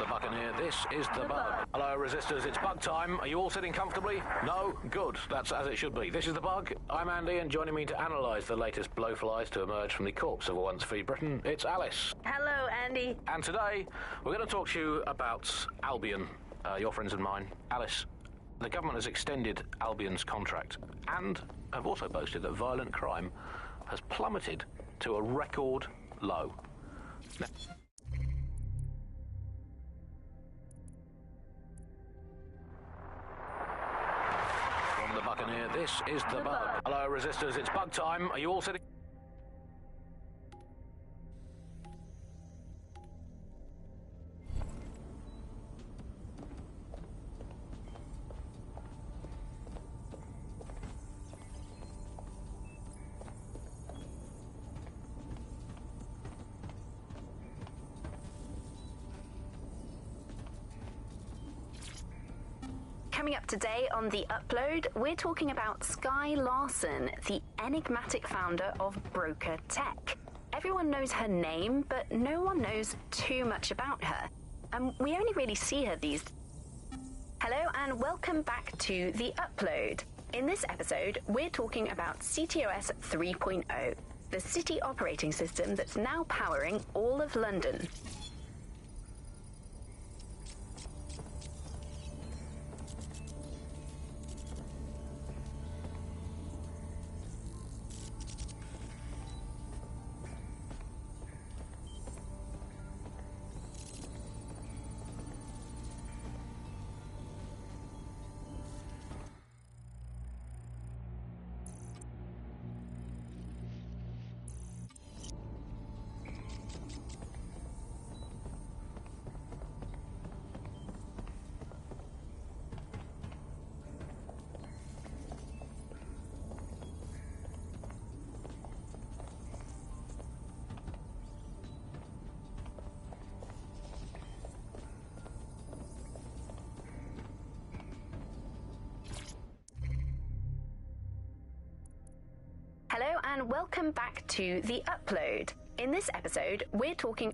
the Buccaneer, this is the Bug. Hello, Resistors, it's Bug time. Are you all sitting comfortably? No? Good. That's as it should be. This is the Bug. I'm Andy, and joining me to analyse the latest blowflies to emerge from the corpse of a once-free Britain, it's Alice. Hello, Andy. And today, we're going to talk to you about Albion, your friends and mine. Alice, the government has extended Albion's contract and have also boasted that violent crime has plummeted to a record low. Now, from the Buccaneer, this is the Bug. Hello, Resistors, it's Bug time. Are you all sitting? Coming up today on The Upload, we're talking about Skye Larson, the enigmatic founder of Broker Tech. Everyone knows her name, but no one knows too much about her. And we only really see her these days. Hello and welcome back to The Upload. In this episode, we're talking about CTOS 3.0, the city operating system that's now powering all of London. Hello and welcome back to The Upload. In this episode, we're talking...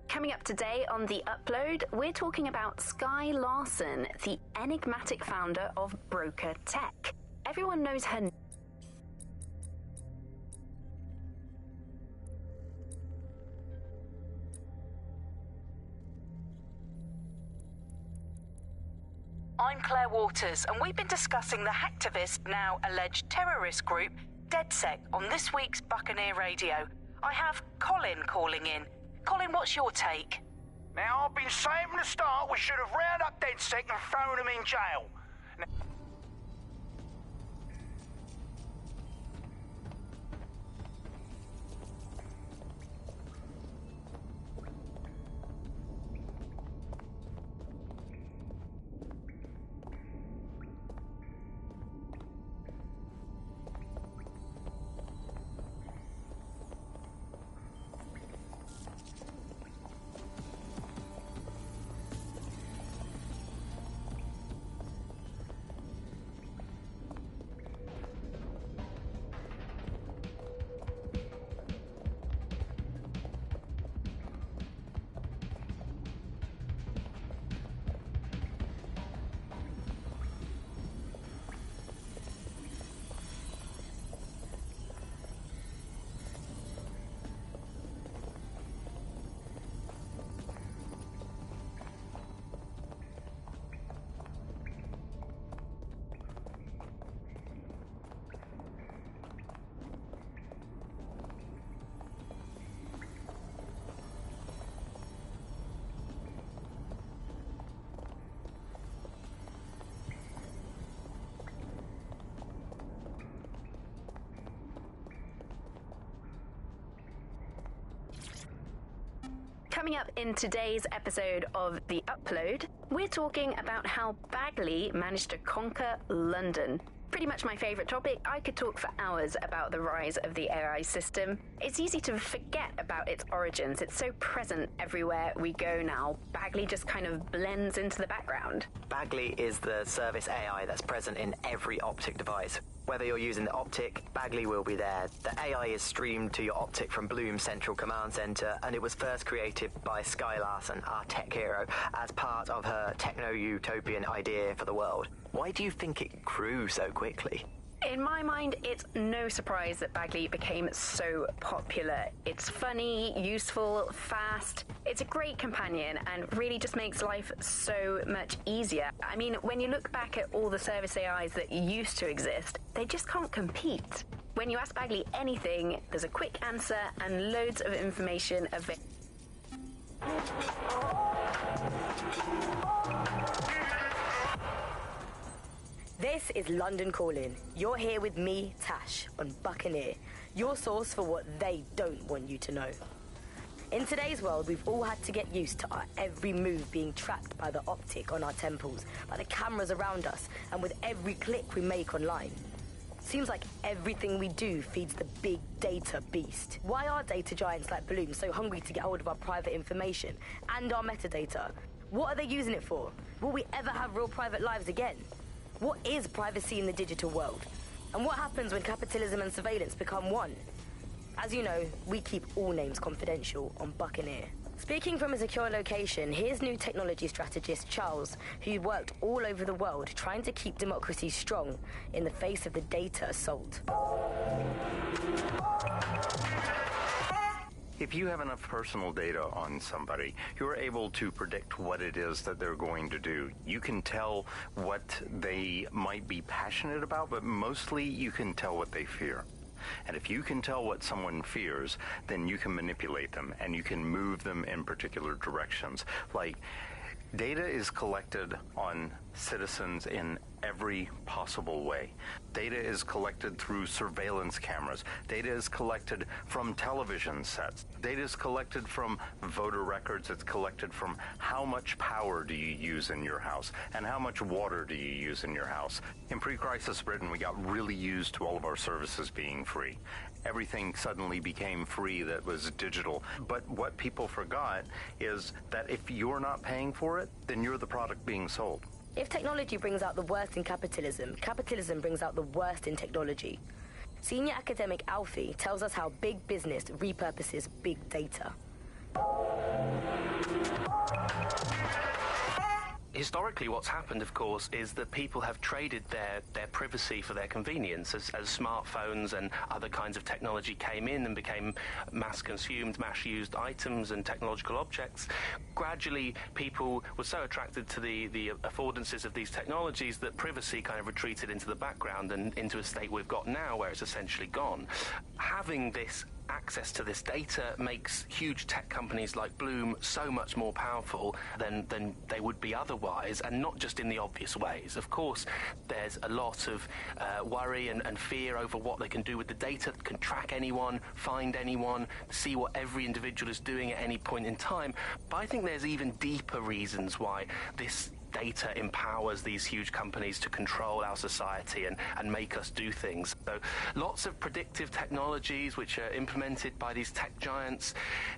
Coming up today on The Upload, we're talking about Skye Larson, the enigmatic founder of Broker Tech. Everyone knows her... I'm Claire Waters, and we've been discussing the hacktivist, now alleged terrorist group, DedSec, on this week's Buccaneer Radio. I have Colin calling in. Colin, what's your take? Now, I've been saying from the start we should have rounded up DedSec and thrown them in jail. Coming up in today's episode of The Upload, we're talking about how Bagley managed to conquer London. Pretty much my favourite topic. I could talk for hours about the rise of the AI system. It's easy to forget about its origins. It's so present everywhere we go now. Bagley just kind of blends into the background. Bagley is the service AI that's present in every optic device. Whether you're using the Optic, Bagley will be there. The AI is streamed to your Optic from Bloom's central command center, and it was first created by Sky Larson, our tech hero, as part of her techno-utopian idea for the world. Why do you think it grew so quickly? In my mind, it's no surprise that Bagley became so popular. It's funny, useful, fast. It's a great companion and really just makes life so much easier. I mean, when you look back at all the service AIs that used to exist, they just can't compete. When you ask Bagley anything, there's a quick answer and loads of information available. This is London Calling. You're here with me, Tash, on Buccaneer, your source for what they don't want you to know. In today's world, we've all had to get used to our every move being tracked by the Optic on our temples, by the cameras around us, and with every click we make online. Seems like everything we do feeds the big data beast. Why are data giants like Bloom so hungry to get hold of our private information and our metadata? What are they using it for? Will we ever have real private lives again? What is privacy in the digital world? And what happens when capitalism and surveillance become one? As you know, we keep all names confidential on Buccaneer. Speaking from a secure location, here's new technology strategist Charles, who worked all over the world trying to keep democracy strong in the face of the data assault. If you have enough personal data on somebody, you're able to predict what it is that they're going to do. You can tell what they might be passionate about, but mostly you can tell what they fear. And if you can tell what someone fears, then you can manipulate them and you can move them in particular directions. Like, data is collected on citizens in every possible way. Data is collected through surveillance cameras. Data is collected from television sets. Data is collected from voter records. It's collected from how much power do you use in your house and how much water do you use in your house. In pre-crisis Britain, we got really used to all of our services being free. Everything suddenly became free that was digital. But what people forgot is that if you're not paying for it, then you're the product being sold. If technology brings out the worst in capitalism, capitalism brings out the worst in technology. Senior academic Alfie tells us how big business repurposes big data. Historically, what's happened, of course, is that people have traded their privacy for their convenience. As smartphones and other kinds of technology came in and became mass-consumed, mass-used items and technological objects, gradually people were so attracted to the affordances of these technologies that privacy kind of retreated into the background and into a state we've got now where it's essentially gone. Having this access to this data makes huge tech companies like Bloom so much more powerful than they would be otherwise, and not just in the obvious ways. Of course, there's a lot of worry and fear over what they can do with the data, can track anyone, find anyone, see what every individual is doing at any point in time. But I think there's even deeper reasons why this data empowers these huge companies to control our society and make us do things. So lots of predictive technologies which are implemented by these tech giants.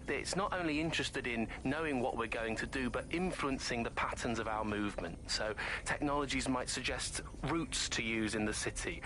It's not only interested in knowing what we're going to do, but influencing the patterns of our movement. So technologies might suggest routes to use in the city,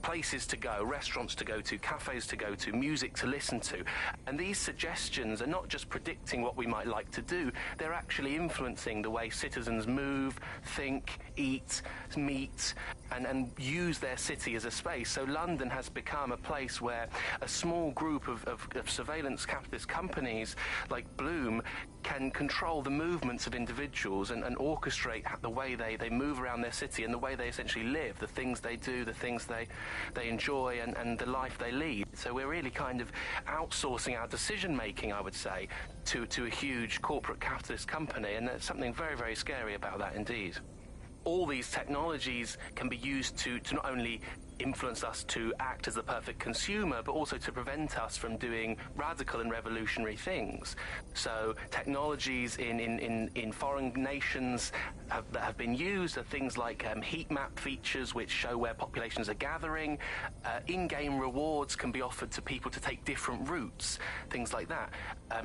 places to go, restaurants to go to, cafes to go to, music to listen to. And these suggestions are not just predicting what we might like to do, they're actually influencing the way citizens move, think, eat, meet, and use their city as a space. So London has become a place where a small group of surveillance capitalist companies like Bloom can control the movements of individuals and orchestrate the way they move around their city and the way they essentially live, the things they do, the things they enjoy and the life they lead. So we're really kind of outsourcing our decision-making, I would say, to a huge corporate capitalist company, and there's something very, very scary about that indeed. All these technologies can be used to not only influence us to act as the perfect consumer, but also to prevent us from doing radical and revolutionary things. So technologies in foreign nations that have been used are things like heat map features which show where populations are gathering. In-game rewards can be offered to people to take different routes, things like that.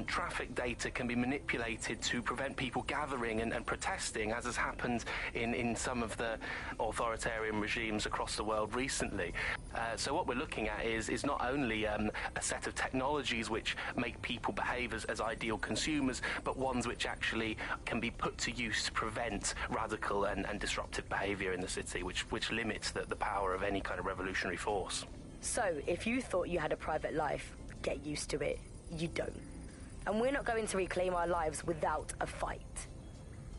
Traffic data can be manipulated to prevent people gathering and protesting, as has happened in some of the authoritarian regimes across the world recently. recently. So what we're looking at is not only a set of technologies which make people behave as ideal consumers, but ones which actually can be put to use to prevent radical and disruptive behaviour in the city, which limits the power of any kind of revolutionary force. So, if you thought you had a private life, get used to it. You don't. And we're not going to reclaim our lives without a fight.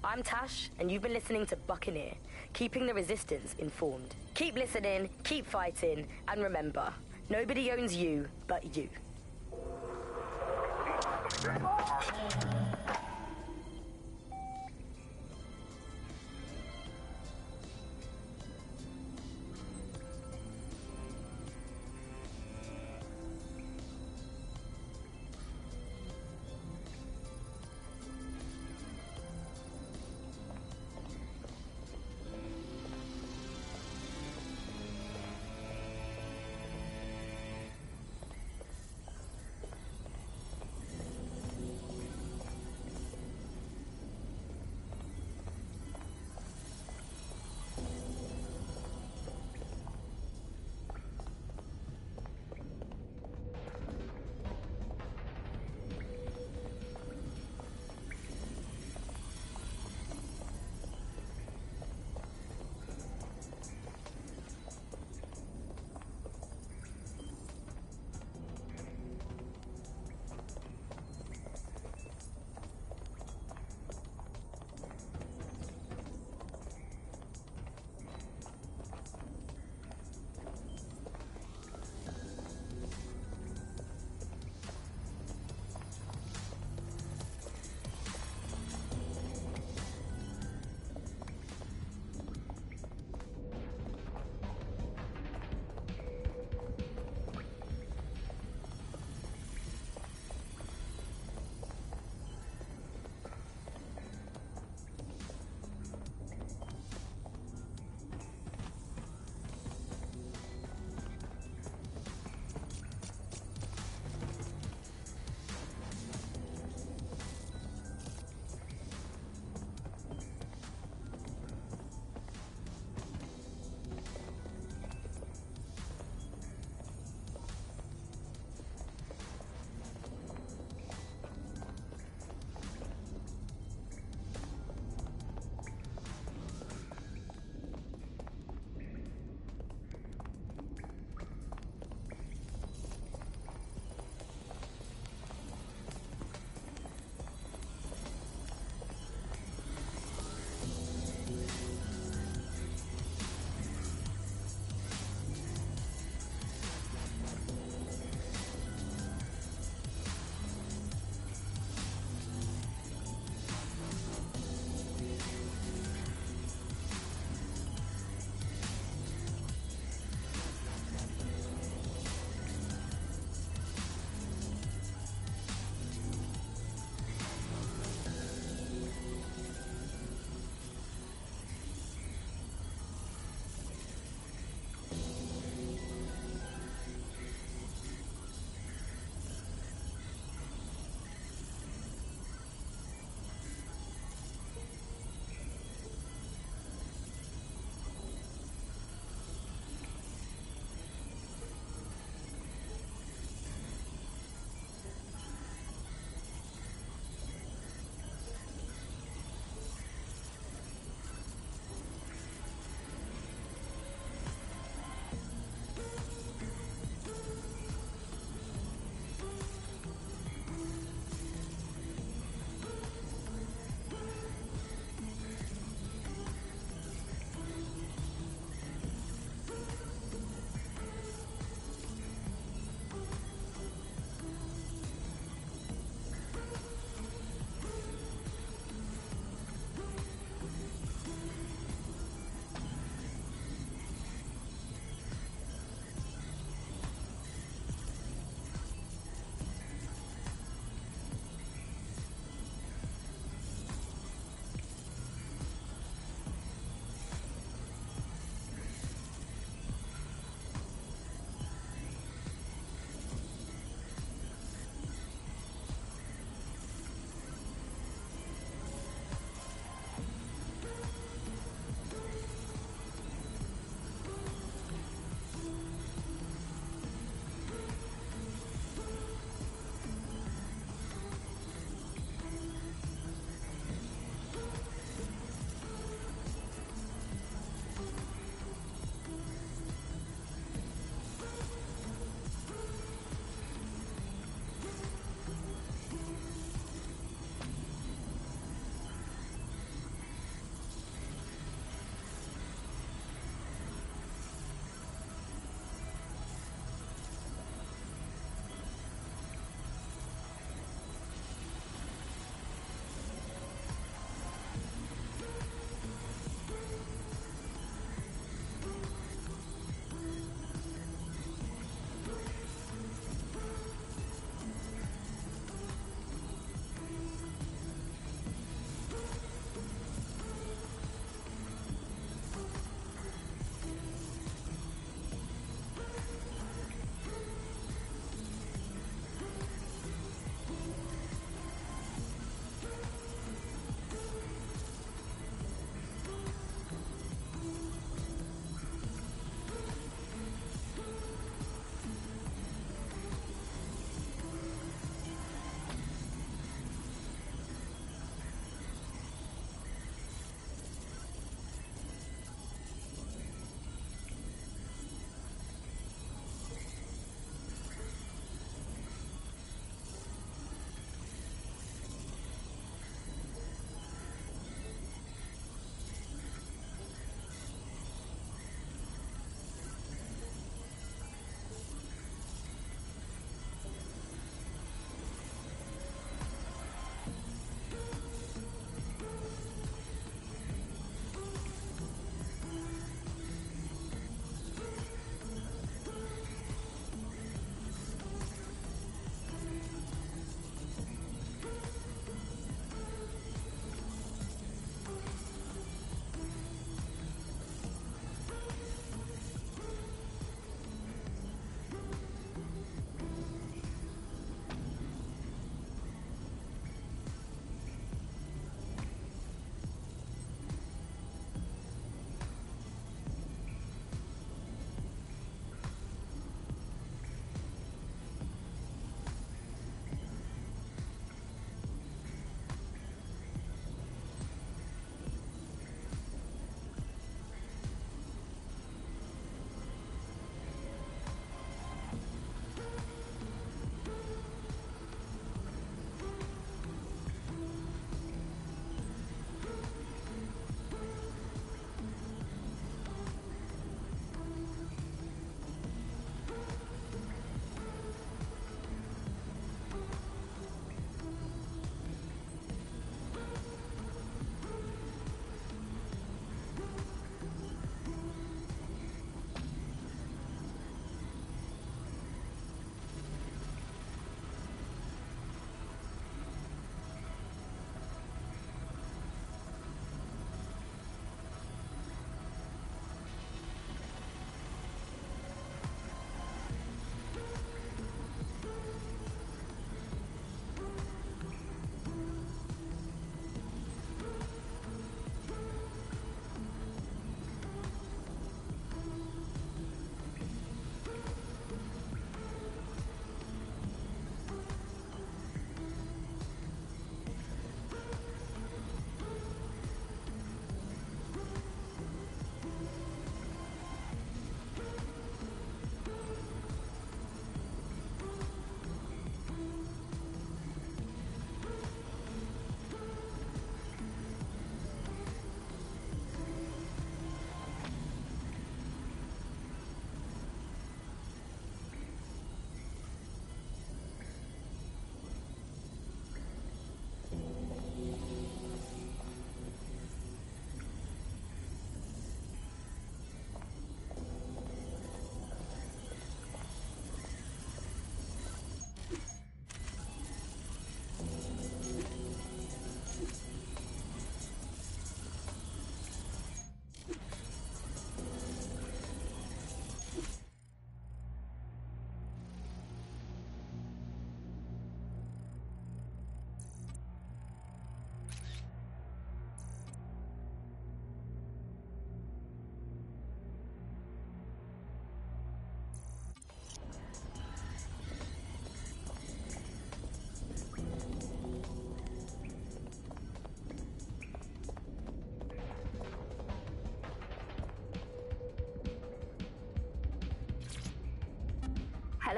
I'm Tash, and you've been listening to Buccaneer, keeping the resistance informed. Keep listening, keep fighting, and remember, nobody owns you but you.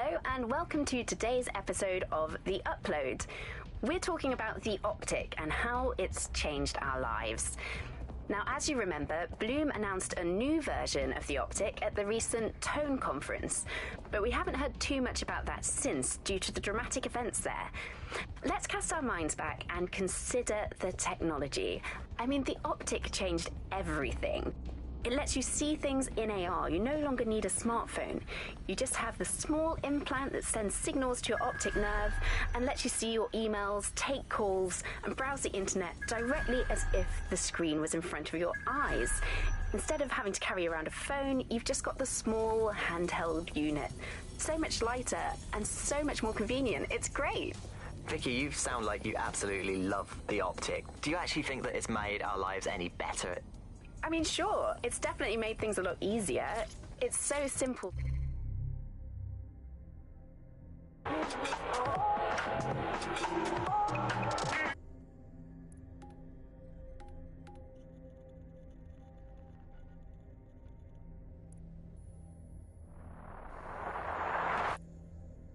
Hello and welcome to today's episode of The Upload. We're talking about the optic and how it's changed our lives. Now, as you remember, Bloom announced a new version of the optic at the recent Tone conference, but we haven't heard too much about that since due to the dramatic events there. Let's cast our minds back and consider the technology. I mean, the optic changed everything. It lets you see things in AR. You no longer need a smartphone. You just have the small implant that sends signals to your optic nerve and lets you see your emails, take calls, and browse the internet directly as if the screen was in front of your eyes. Instead of having to carry around a phone, you've just got the small handheld unit. So much lighter and so much more convenient. It's great. Vicky, you sound like you absolutely love the optic. Do you actually think that it's made our lives any better? I mean, sure, it's definitely made things a lot easier. It's so simple.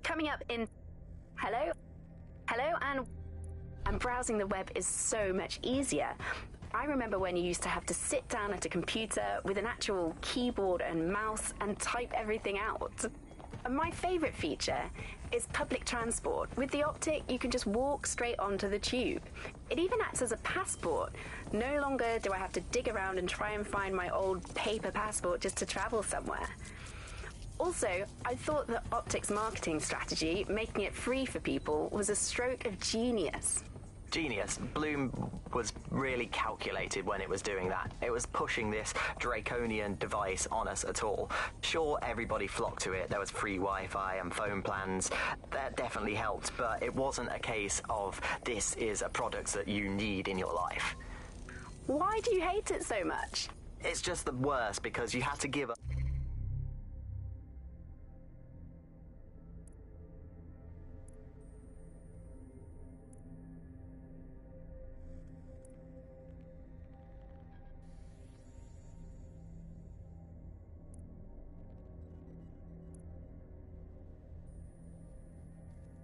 Coming up in... Hello, and browsing the web is so much easier. I remember when you used to have to sit down at a computer with an actual keyboard and mouse and type everything out. And my favourite feature is public transport. With the optic, you can just walk straight onto the tube. It even acts as a passport. No longer do I have to dig around and try and find my old paper passport just to travel somewhere. Also, I thought that optic's marketing strategy, making it free for people, was a stroke of genius. Genius. Bloom was really calculated when it was doing that. It was pushing this draconian device on us at all. Sure, everybody flocked to it. There was free Wi-Fi and phone plans. That definitely helped, but it wasn't a case of this is a product that you need in your life. Why do you hate it so much? It's just the worst because you have to give up.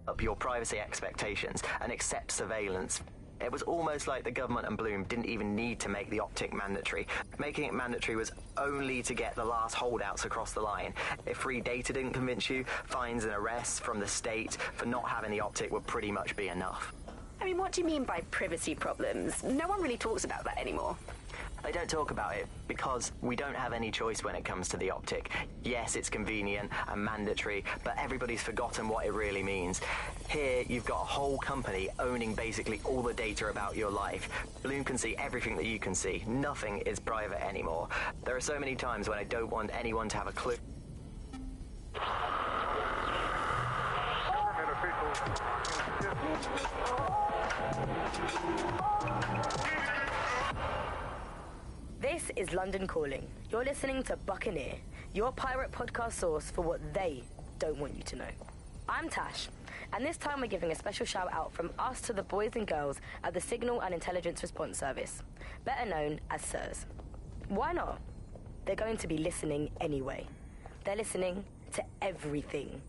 Up your privacy expectations and accept surveillance. It was almost like the government and Bloom didn't even need to make the optic mandatory. Making it mandatory was only to get the last holdouts across the line. If free data didn't convince you, fines and arrests from the state for not having the optic would pretty much be enough. I mean, what do you mean by privacy problems? No one really talks about that anymore. They don't talk about it because we don't have any choice when it comes to the optic. Yes, it's convenient and mandatory, but everybody's forgotten what it really means. Here, you've got a whole company owning basically all the data about your life. Bloom can see everything that you can see. Nothing is private anymore. There are so many times when I don't want anyone to have a clue. This is London Calling. You're listening to Buccaneer, your pirate podcast source for what they don't want you to know. I'm Tash, and this time we're giving a special shout out from us to the boys and girls at the Signal and Intelligence Response Service, better known as SIRS. Why not? They're going to be listening anyway. They're listening to everything.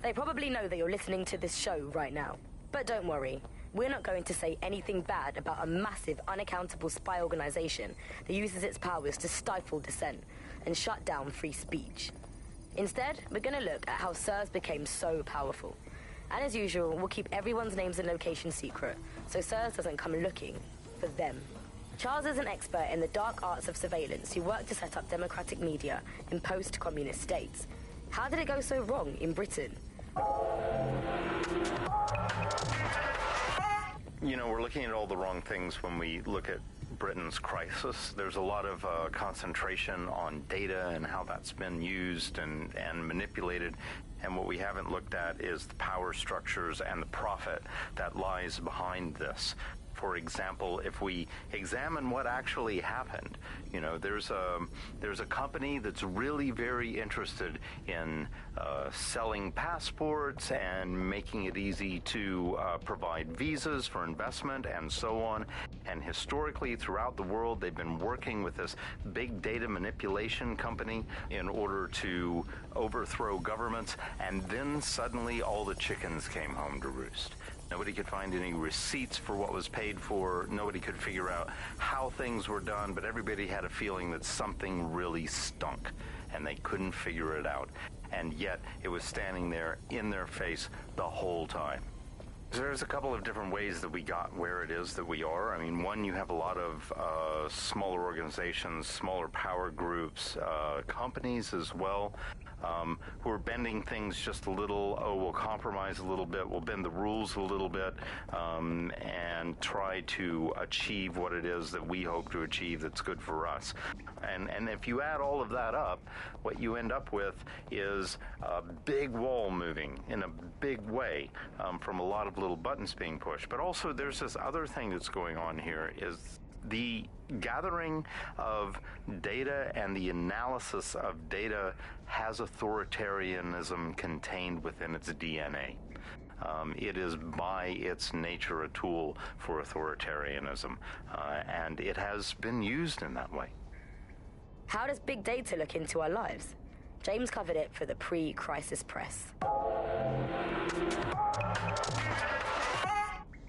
They probably know that you're listening to this show right now, but don't worry. We're not going to say anything bad about a massive, unaccountable spy organization that uses its powers to stifle dissent and shut down free speech. Instead, we're going to look at how SIRS became so powerful. And as usual, we'll keep everyone's names and locations secret, so SIRS doesn't come looking for them. Charles is an expert in the dark arts of surveillance who worked to set up democratic media in post-communist states. How did it go so wrong in Britain? You know, we're looking at all the wrong things when we look at Britain's crisis. There's a lot of concentration on data and how that's been used and manipulated. And what we haven't looked at is the power structures and the profit that lies behind this. for example, if we examine what actually happened, you know, there's a company that's really very interested in selling passports and making it easy to provide visas for investment and so on. And historically, throughout the world, they've been working with this big data manipulation company in order to overthrow governments. And then suddenly all the chickens came home to roost. Nobody could find any receipts for what was paid for. Nobody could figure out how things were done, but everybody had a feeling that something really stunk, and they couldn't figure it out. And yet it was standing there in their face the whole time. There's a couple of different ways that we got where it is that we are. I mean, one, you have a lot of smaller organizations, smaller power groups, companies as well, who are bending things just a little. Oh, we'll compromise a little bit, we'll bend the rules a little bit, and try to achieve what it is that we hope to achieve that's good for us. And if you add all of that up, what you end up with is a big wall moving in a big way, from a lot of little buttons being pushed. But also there's this other thing that's going on here, is the gathering of data and the analysis of data has authoritarianism contained within its DNA. It is by its nature a tool for authoritarianism, and it has been used in that way. How does big data look into our lives? James covered it for the pre-crisis press.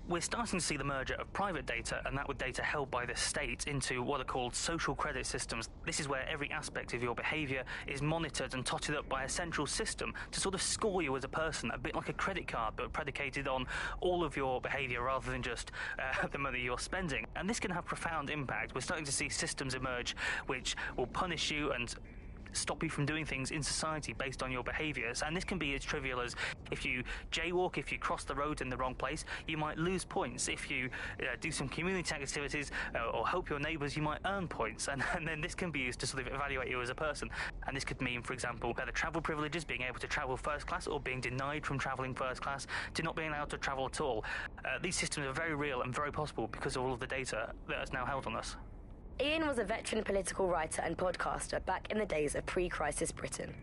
We're starting to see the merger of private data and that with data held by the state into what are called social credit systems. This is where every aspect of your behaviour is monitored and totted up by a central system to sort of score you as a person, a bit like a credit card, but predicated on all of your behaviour rather than just the money you're spending. And this can have profound impact. We're starting to see systems emerge which will punish you and stop you from doing things in society based on your behaviours. And this can be as trivial as if you jaywalk, if you cross the road in the wrong place, you might lose points. If you do some community activities or help your neighbours, you might earn points. And then this can be used to sort of evaluate you as a person. And this could mean, for example, better travel privileges, being able to travel first class, or being denied from travelling first class to not being allowed to travel at all. These systems are very real and very possible because of all of the data that is now held on us. Ian was a veteran political writer and podcaster back in the days of pre-crisis Britain.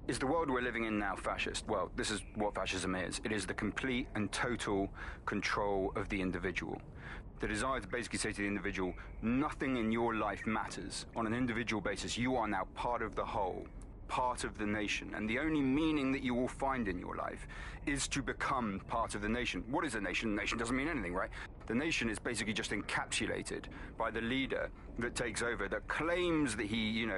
Is the world we're living in now fascist? Well, this is what fascism is. It is the complete and total control of the individual. The desire to basically say to the individual, nothing in your life matters. On an individual basis, you are now part of the whole, part of the nation, and the only meaning that you will find in your life is to become part of the nation. What is a nation? A nation doesn't mean anything, right? The nation is basically just encapsulated by the leader that takes over, that claims that he,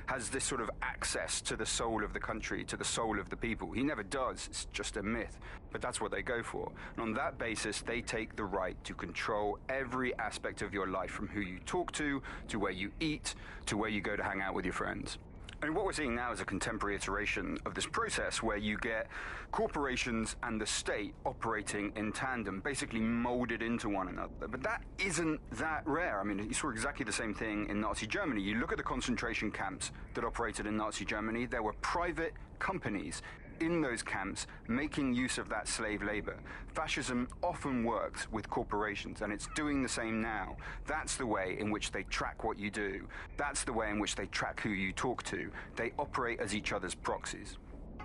has this sort of access to the soul of the country, to the soul of the people. He never does. It's just a myth. But that's what they go for. And on that basis, they take the right to control every aspect of your life, from who you talk to where you eat, to where you go to hang out with your friends. And what we're seeing now is a contemporary iteration of this process where you get corporations and the state operating in tandem, basically molded into one another. But that isn't that rare. I mean, you saw exactly the same thing in Nazi Germany. You look at the concentration camps that operated in Nazi Germany, there were private companies in those camps making use of that slave labor. Fascism often works with corporations, and it's doing the same now. That's the way in which they track what you do. That's the way in which they track who you talk to. They operate as each other's proxies.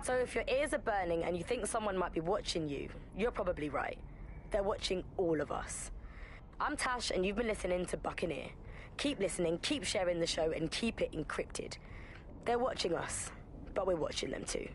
So if your ears are burning and you think someone might be watching you, you're probably right. They're watching all of us. I'm Tash, and you've been listening to Buccaneer. Keep listening, keep sharing the show, and keep it encrypted. They're watching us, but we're watching them too.